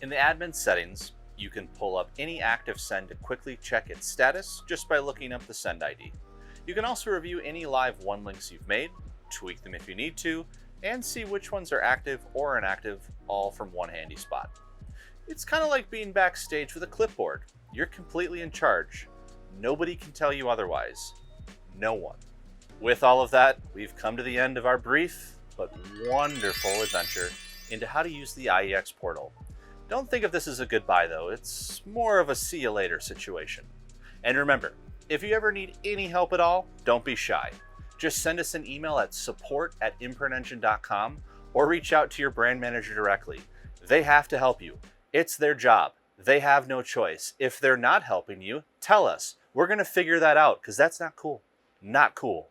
In the admin settings, you can pull up any active send to quickly check its status just by looking up the send ID. You can also review any live one links you've made, tweak them if you need to, and see which ones are active or inactive, all from one handy spot. It's kind of like being backstage with a clipboard. You're completely in charge. Nobody can tell you otherwise. No one. With all of that, we've come to the end of our brief but wonderful adventure into how to use the IEX portal. Don't think of this as a goodbye though, it's more of a see you later situation. And remember, if you ever need any help at all, don't be shy. Just send us an email at support@imprintengine.com or reach out to your brand manager directly. They have to help you. It's their job. They have no choice. If they're not helping you, tell us. We're going to figure that out because that's not cool. Not cool.